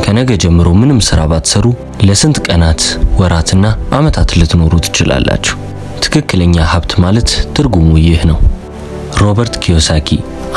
ከነገ ጀምሮ ምንም ስራ ባትሰሩ ለስንት ቀናት፣ ወራትና ዓመታት ልትኖሩ ትችላላችሁ። ትክክለኛ ሀብት ማለት ትርጉሙ ይህ ነው። ሮበርት ኪዮሳኪ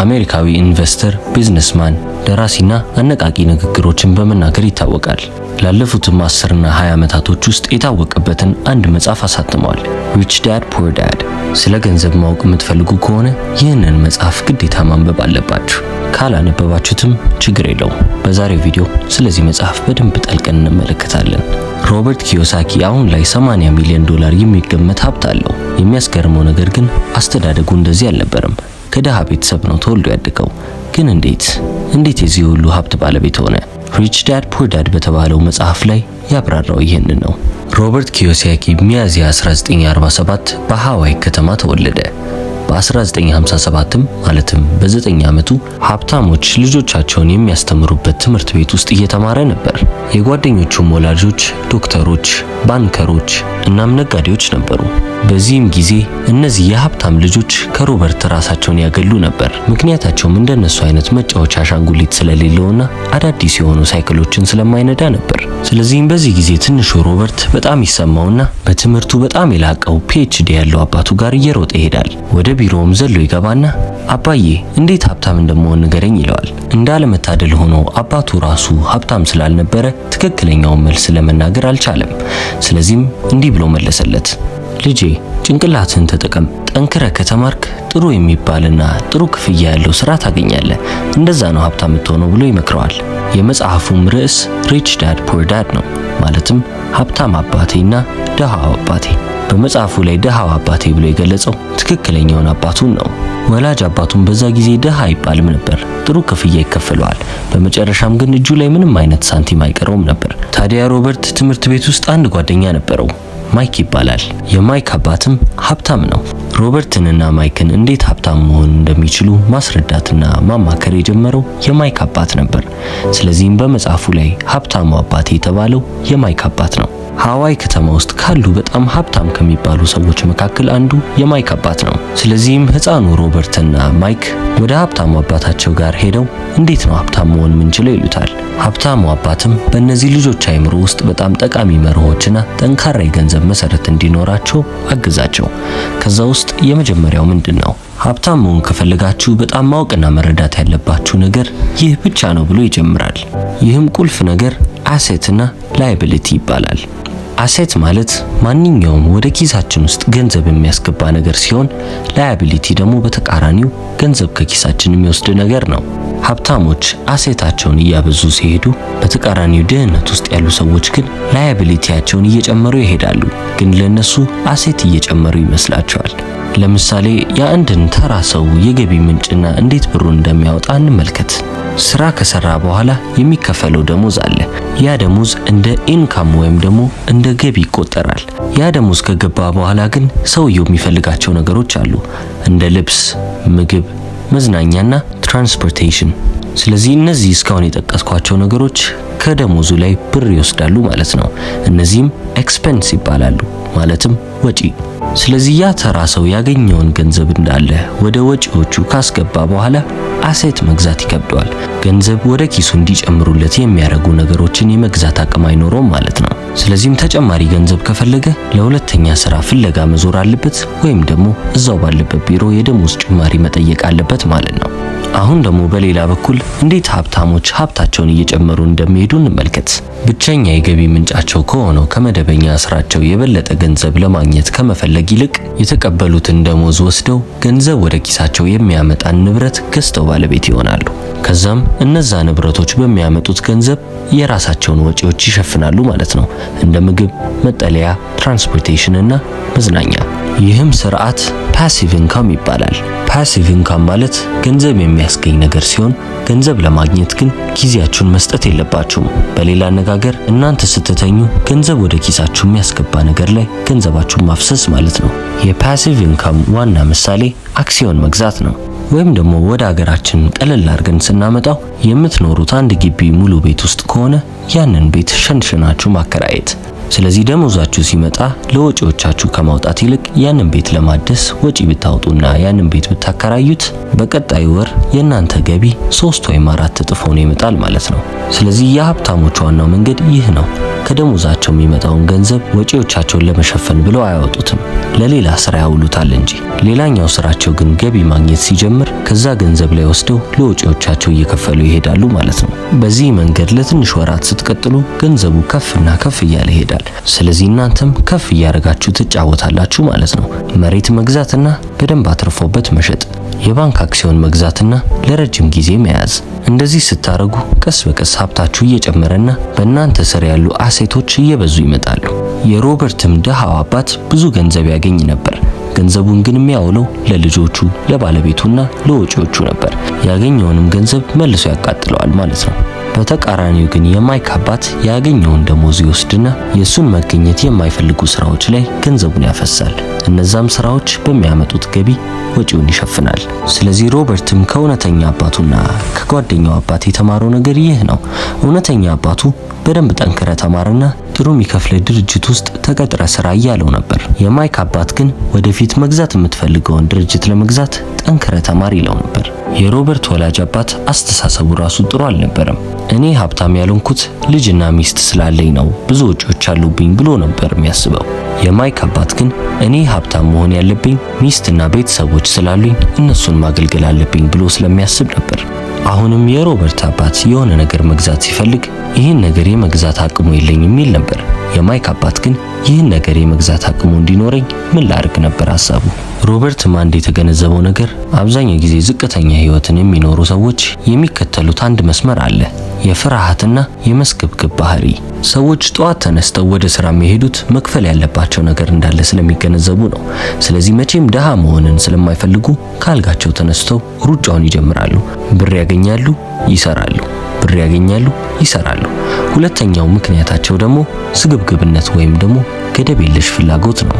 አሜሪካዊ ኢንቨስተር፣ ቢዝነስማን፣ ደራሲና አነቃቂ ንግግሮችን በመናገር ይታወቃል። ላለፉትም 10 እና 20 ዓመታቶች ውስጥ የታወቀበትን አንድ መጽሐፍ አሳትመዋል፣ ሪች ዳድ ፑር ዳድ። ስለ ገንዘብ ማወቅ የምትፈልጉ ከሆነ ይህንን መጽሐፍ ግዴታ ማንበብ አለባችሁ። ካላነበባችሁትም ችግር የለውም። በዛሬው ቪዲዮ ስለዚህ መጽሐፍ በደንብ ጠልቀን እንመለከታለን። ሮበርት ኪዮሳኪ አሁን ላይ $80 ሚሊዮን የሚገመት ሀብት አለው። የሚያስገርመው ነገር ግን አስተዳደጉ እንደዚህ አልነበረም። ከደሃ ቤተሰብ ነው ተወልዶ ያደገው። ግን እንዴት የዚህ ሁሉ ሀብት ባለቤት ሆነ? ሪች ዳድ ፑር ዳድ በተባለው መጽሐፍ ላይ ያብራራው ይህንን ነው። ሮበርት ኪዮሳኪ ሚያዝያ 1947 በሃዋይ ከተማ ተወለደ። በ1957 ማለትም በ9 ዓመቱ ሀብታሞች ልጆቻቸውን የሚያስተምሩበት ትምህርት ቤት ውስጥ እየተማረ ነበር። የጓደኞቹም ወላጆች ዶክተሮች፣ ባንከሮች እናም ነጋዴዎች ነበሩ። በዚህም ጊዜ እነዚህ የሀብታም ልጆች ከሮበርት ራሳቸውን ያገሉ ነበር። ምክንያታቸውም እንደነሱ አይነት መጫወቻ አሻንጉሊት ስለሌለውና አዳዲስ የሆኑ ሳይክሎችን ስለማይነዳ ነበር። ስለዚህም በዚህ ጊዜ ትንሹ ሮበርት በጣም ይሰማውና በትምህርቱ በጣም የላቀው PhD ያለው አባቱ ጋር እየሮጠ ይሄዳል። ወደ ቢሮውም ዘሎ ይገባና አባዬ እንዴት ሀብታም እንደምሆን ንገረኝ ይለዋል። እንዳለመታደል ሆኖ አባቱ ራሱ ሀብታም ስላልነበረ ትክክለኛውን መልስ ለመናገር አልቻለም። ስለዚህም እንዲህ ብሎ መለሰለት፣ ልጄ ጭንቅላትህን ተጠቀም፣ ጠንክረህ ከተማርክ ጥሩ የሚባልና ጥሩ ክፍያ ያለው ስራ ታገኛለህ። እንደዛ ነው ሀብታም የምትሆነው ብሎ ይመክረዋል። የመጽሐፉም ርዕስ ሪች ዳድ ፑር ዳድ ነው። ማለትም ሀብታም አባቴና ደሃው አባቴ። በመጽሐፉ ላይ ደሃው አባቴ ብሎ የገለጸው ትክክለኛውን አባቱን ነው። ወላጅ አባቱን በዛ ጊዜ ደሃ አይባልም ነበር፣ ጥሩ ክፍያ ይከፈለዋል። በመጨረሻም ግን እጁ ላይ ምንም አይነት ሳንቲም አይቀረውም ነበር። ታዲያ ሮበርት ትምህርት ቤት ውስጥ አንድ ጓደኛ ነበረው፣ ማይክ ይባላል። የማይክ አባትም ሀብታም ነው። ሮበርትንና ማይክን እንዴት ሀብታም መሆን እንደሚችሉ ማስረዳትና ማማከር የጀመረው የማይክ አባት ነበር። ስለዚህም በመጽሐፉ ላይ ሀብታሙ አባቴ የተባለው የማይክ አባት ነው። ሃዋይ ከተማ ውስጥ ካሉ በጣም ሀብታም ከሚባሉ ሰዎች መካከል አንዱ የማይክ አባት ነው። ስለዚህም ህፃኑ ሮበርትና ማይክ ወደ ሀብታሙ አባታቸው ጋር ሄደው እንዴት ነው ሀብታም መሆን የምንችለው ይሉታል። ሀብታሙ አባትም በእነዚህ ልጆች አይምሮ ውስጥ በጣም ጠቃሚ መርሆችና ጠንካራ የገንዘብ መሰረት እንዲኖራቸው አግዛቸው። ከዛ ውስጥ የመጀመሪያው ምንድን ነው? ሀብታም መሆን ከፈለጋችሁ በጣም ማወቅና መረዳት ያለባችሁ ነገር ይህ ብቻ ነው ብሎ ይጀምራል። ይህም ቁልፍ ነገር አሴትና ላያቢሊቲ ይባላል። አሴት ማለት ማንኛውም ወደ ኪሳችን ውስጥ ገንዘብ የሚያስገባ ነገር ሲሆን፣ ላያቢሊቲ ደግሞ በተቃራኒው ገንዘብ ከኪሳችን የሚወስድ ነገር ነው። ሀብታሞች አሴታቸውን እያበዙ ሲሄዱ፣ በተቃራኒው ድህነት ውስጥ ያሉ ሰዎች ግን ላያቢሊቲያቸውን እየጨመሩ ይሄዳሉ። ግን ለነሱ አሴት እየጨመሩ ይመስላቸዋል። ለምሳሌ የአንድን ተራ ሰው የገቢ ምንጭና እንዴት ብሩን እንደሚያወጣ እንመልከት። ስራ ከሰራ በኋላ የሚከፈለው ደሞዝ አለ። ያ ደሞዝ እንደ ኢንካም ወይም ደግሞ እንደ ገቢ ይቆጠራል። ያ ደሞዝ ከገባ በኋላ ግን ሰውየው የሚፈልጋቸው ነገሮች አሉ፣ እንደ ልብስ፣ ምግብ፣ መዝናኛና ትራንስፖርቴሽን። ስለዚህ እነዚህ እስካሁን የጠቀስኳቸው ነገሮች ከደሞዙ ላይ ብር ይወስዳሉ ማለት ነው። እነዚህም ኤክስፔንስ ይባላሉ፣ ማለትም ወጪ። ስለዚህ ያ ተራ ሰው ያገኘውን ገንዘብ እንዳለ ወደ ወጪዎቹ ካስገባ በኋላ አሴት መግዛት ይከብደዋል። ገንዘብ ወደ ኪሱ እንዲጨምሩለት የሚያደርጉ ነገሮችን የመግዛት አቅም አይኖረውም ማለት ነው። ስለዚህም ተጨማሪ ገንዘብ ከፈለገ ለሁለተኛ ስራ ፍለጋ መዞር አለበት፣ ወይም ደግሞ እዛው ባለበት ቢሮ የደሞዝ ጭማሪ መጠየቅ አለበት ማለት ነው። አሁን ደግሞ በሌላ በኩል እንዴት ሀብታሞች ሀብታቸውን እየጨመሩ እንደሚሄዱ እንመልከት። ብቸኛ የገቢ ምንጫቸው ከሆነው ከመደበኛ ስራቸው የበለጠ ገንዘብ ለማግኘት ከመፈለግ ይልቅ የተቀበሉትን ደሞዝ ወስደው ገንዘብ ወደ ኪሳቸው የሚያመጣን ንብረት ገዝተው ባለቤት ይሆናሉ። ከዛም እነዛ ንብረቶች በሚያመጡት ገንዘብ የራሳቸውን ወጪዎች ይሸፍናሉ ማለት ነው፣ እንደ ምግብ፣ መጠለያ፣ ትራንስፖርቴሽን እና መዝናኛ። ይህም ስርዓት ፓሲቭ ኢንካም ይባላል። ፓሲቭ ኢንካም ማለት ገንዘብ የሚያስገኝ ነገር ሲሆን፣ ገንዘብ ለማግኘት ግን ጊዜያችሁን መስጠት የለባችሁም። በሌላ አነጋገር እናንተ ስትተኙ ገንዘብ ወደ ኪሳችሁ የሚያስገባ ነገር ላይ ገንዘባችሁን ማፍሰስ ማለት ነው። የፓሲቭ ኢንካም ዋና ምሳሌ አክሲዮን መግዛት ነው። ወይም ደግሞ ወደ ሀገራችን ቀለል አድርገን ስናመጣው የምትኖሩት አንድ ግቢ ሙሉ ቤት ውስጥ ከሆነ ያንን ቤት ሸንሽናችሁ ማከራየት። ስለዚህ ደሞዛችሁ ሲመጣ ለወጪዎቻችሁ ከማውጣት ይልቅ ያንን ቤት ለማደስ ወጪ ብታወጡና ያንን ቤት ብታከራዩት በቀጣዩ ወር የእናንተ ገቢ 3 ወይም 4 እጥፍ ሆኖ ይመጣል ማለት ነው። ስለዚህ የሀብታሞች ዋናው መንገድ ይህ ነው። ከደሞዛቸው የሚመጣውን ገንዘብ ወጪዎቻቸውን ለመሸፈን ብለው አያወጡትም፣ ለሌላ ስራ ያውሉታል እንጂ። ሌላኛው ስራቸው ግን ገቢ ማግኘት ሲጀምር ከዛ ገንዘብ ላይ ወስደው ለወጪዎቻቸው እየከፈሉ ይሄዳሉ ማለት ነው። በዚህ መንገድ ለትንሽ ወራት ስትቀጥሉ ገንዘቡ ከፍና ከፍ እያለ ይሄዳል። ስለዚህ እናንተም ከፍ እያደረጋችሁ ትጫወታላችሁ ማለት ነው። መሬት መግዛትና በደንብ አትርፎበት መሸጥ፣ የባንክ አክሲዮን መግዛትና ለረጅም ጊዜ መያዝ። እንደዚህ ስታረጉ ቀስ በቀስ ሀብታችሁ እየጨመረና በእናንተ ስር ያሉ አሴቶች እየበዙ ይመጣሉ። የሮበርትም ደሃው አባት ብዙ ገንዘብ ያገኝ ነበር። ገንዘቡን ግን የሚያውለው ለልጆቹ፣ ለባለቤቱና ለወጪዎቹ ነበር። ያገኘውንም ገንዘብ መልሶ ያቃጥለዋል ማለት ነው። በተቃራኒው ግን የማይክ አባት ያገኘውን ደሞዝ ይወስድና የሱን መገኘት የማይፈልጉ ስራዎች ላይ ገንዘቡን ያፈሳል። እነዛም ስራዎች በሚያመጡት ገቢ ወጪውን ይሸፍናል። ስለዚህ ሮበርትም ከእውነተኛ አባቱና ከጓደኛው አባት የተማረው ነገር ይህ ነው። እውነተኛ አባቱ በደንብ ጠንክረ ተማርና ጥሩ የሚከፍለ ድርጅት ውስጥ ተቀጥረ ስራ እያለው ነበር። የማይክ አባት ግን ወደፊት መግዛት የምትፈልገውን ድርጅት ለመግዛት ጠንክረ ተማር ይለው ነበር። የሮበርት ወላጅ አባት አስተሳሰቡ ራሱ ጥሩ አልነበረም። እኔ ሀብታም ያልሆንኩት ልጅና ሚስት ስላለኝ ነው፣ ብዙ ወጪዎች አሉብኝ ብሎ ነበር የሚያስበው። የማይክ አባት ግን እኔ ሀብታም መሆን ያለብኝ ሚስትና ቤተሰቦች ስላሉኝ እነሱን ማገልገል አለብኝ ብሎ ስለሚያስብ ነበር። አሁንም የሮበርት አባት የሆነ ነገር መግዛት ሲፈልግ ይህን ነገር የመግዛት አቅሙ የለኝም የሚል ነበር። የማይክ አባት ግን ይህን ነገር የመግዛት አቅሙ እንዲኖረኝ ምን ላድርግ ነበር ሐሳቡ። ሮበርትም አንድ የተገነዘበው ነገር አብዛኛው ጊዜ ዝቅተኛ ህይወትን የሚኖሩ ሰዎች የሚከተሉት አንድ መስመር አለ፣ የፍርሃትና የመስገብገብ ባህሪ። ሰዎች ጠዋት ተነስተው ወደ ስራ የሚሄዱት መክፈል ያለባቸው ነገር እንዳለ ስለሚገነዘቡ ነው። ስለዚህ መቼም ደሃ መሆንን ስለማይፈልጉ ካልጋቸው ተነስተው ሩጫውን ይጀምራሉ። ብር ያገኛሉ፣ ይሰራሉ፣ ብር ያገኛሉ፣ ይሰራሉ። ሁለተኛው ምክንያታቸው ደግሞ ስግብግብነት ወይም ደግሞ ገደብ የለሽ ፍላጎት ነው።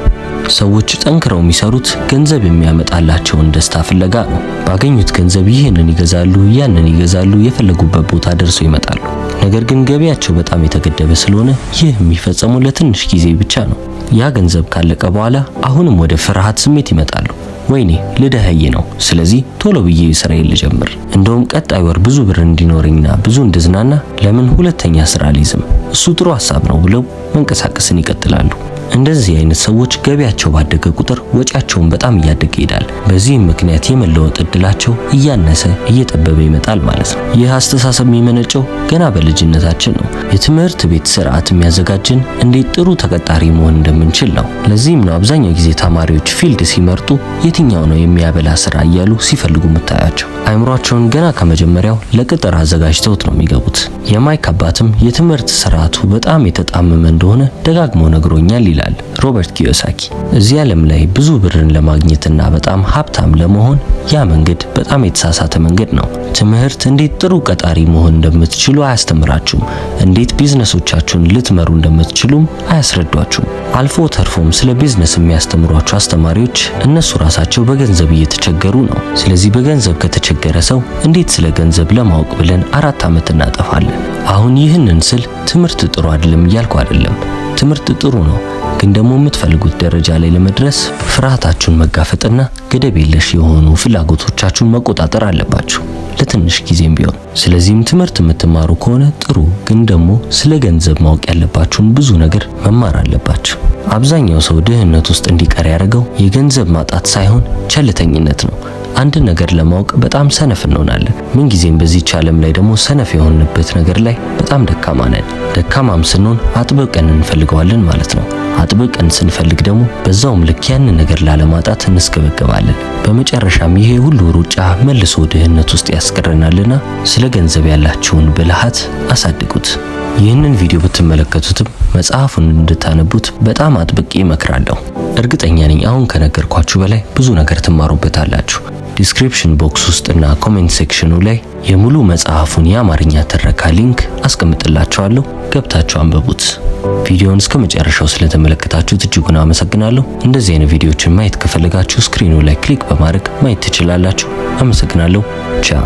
ሰዎች ጠንክረው የሚሰሩት ገንዘብ የሚያመጣላቸውን ደስታ ፍለጋ ነው። ባገኙት ገንዘብ ይህንን ይገዛሉ፣ ያንን ይገዛሉ፣ የፈለጉበት ቦታ ደርሰው ይመጣሉ። ነገር ግን ገቢያቸው በጣም የተገደበ ስለሆነ ይህ የሚፈጸመው ለትንሽ ጊዜ ብቻ ነው። ያ ገንዘብ ካለቀ በኋላ አሁንም ወደ ፍርሃት ስሜት ይመጣሉ። ወይኔ ልደኸይ ነው፣ ስለዚህ ቶሎ ብዬ ስራዬን ልጀምር፣ እንደውም ቀጣይ ወር ብዙ ብር እንዲኖረኝና ብዙ እንድዝናና ለምን ሁለተኛ ስራ አልይዝም፣ እሱ ጥሩ ሐሳብ ነው ብለው መንቀሳቀስን ይቀጥላሉ። እንደዚህ አይነት ሰዎች ገቢያቸው ባደገ ቁጥር ወጪያቸውን በጣም እያደገ ይሄዳል። በዚህም ምክንያት የመለወጥ እድላቸው እያነሰ እየጠበበ ይመጣል ማለት ነው። ይህ አስተሳሰብ የሚመነጨው ገና በልጅነታችን ነው። የትምህርት ቤት ስርዓት የሚያዘጋጅን እንዴት ጥሩ ተቀጣሪ መሆን እንደምንችል ነው። ለዚህም ነው አብዛኛው ጊዜ ተማሪዎች ፊልድ ሲመርጡ የትኛው ነው የሚያበላ ስራ እያሉ ሲፈልጉ የምታያቸው። አይምሯቸውን ገና ከመጀመሪያው ለቅጥር አዘጋጅተውት ነው የሚገቡት። የማይክ አባትም የትምህርት ስርዓቱ በጣም የተጣመመ እንደሆነ ደጋግሞ ነግሮኛል ይላል ሮበርት ኪዮሳኪ። እዚህ ዓለም ላይ ብዙ ብርን ለማግኘትና በጣም ሀብታም ለመሆን ያ መንገድ በጣም የተሳሳተ መንገድ ነው። ትምህርት እንዴት ጥሩ ቀጣሪ መሆን እንደምትችሉ አያስተምራችሁም። እንዴት ቢዝነሶቻችሁን ልትመሩ እንደምትችሉም አያስረዷችሁም። አልፎ ተርፎም ስለ ቢዝነስ የሚያስተምሯቸው አስተማሪዎች እነሱ ራሳቸው በገንዘብ እየተቸገሩ ነው። ስለዚህ በገንዘብ ከተቸገረ ሰው እንዴት ስለ ገንዘብ ለማወቅ ብለን 4 ዓመት እናጠፋለን። አሁን ይህንን ስል ትምህርት ጥሩ አይደለም እያልኩ አይደለም። ትምህርት ጥሩ ነው፣ ግን ደግሞ የምትፈልጉት ደረጃ ላይ ለመድረስ ፍርሃታችሁን መጋፈጥና ገደብ የለሽ የሆኑ ፍላጎቶቻችሁን መቆጣጠር አለባችሁ ለትንሽ ጊዜም ቢሆን። ስለዚህም ትምህርት የምትማሩ ከሆነ ጥሩ፣ ግን ደግሞ ስለ ገንዘብ ማወቅ ያለባችሁን ብዙ ነገር መማር አለባችሁ። አብዛኛው ሰው ድህነት ውስጥ እንዲቀር ያደረገው የገንዘብ ማጣት ሳይሆን ቸልተኝነት ነው። አንድ ነገር ለማወቅ በጣም ሰነፍ እንሆናለን። ምን ጊዜም በዚህች ዓለም ላይ ደግሞ ሰነፍ የሆንበት ነገር ላይ በጣም ደካማ ነን። ደካማም ስንሆን አጥብቀን እንፈልገዋለን ማለት ነው። አጥብቀን ስንፈልግ ደግሞ በዛውም ልክ ያንን ነገር ላለማጣት እንስገበገባለን። በመጨረሻም ይሄ ሁሉ ሩጫ መልሶ ድህነት ውስጥ ያስቀረናልና ስለ ገንዘብ ያላችሁን ብልሃት አሳድጉት። ይህንን ቪዲዮ ብትመለከቱትም መጽሐፉን እንድታነቡት በጣም አጥብቄ እመክራለሁ። እርግጠኛ ነኝ አሁን ከነገርኳችሁ በላይ ብዙ ነገር ትማሩበታላችሁ። ዲስክሪፕሽን ቦክስ ውስጥና ኮሜንት ሴክሽኑ ላይ የሙሉ መጽሐፉን የአማርኛ ትረካ ሊንክ አስቀምጥላችኋለሁ። ገብታችሁ አንብቡት። ቪዲዮውን እስከ መጨረሻው ስለተመለከታችሁት እጅጉን አመሰግናለሁ። እንደዚህ አይነት ቪዲዮዎችን ማየት ከፈለጋችሁ ስክሪኑ ላይ ክሊክ በማድረግ ማየት ትችላላችሁ። አመሰግናለሁ። ቻው።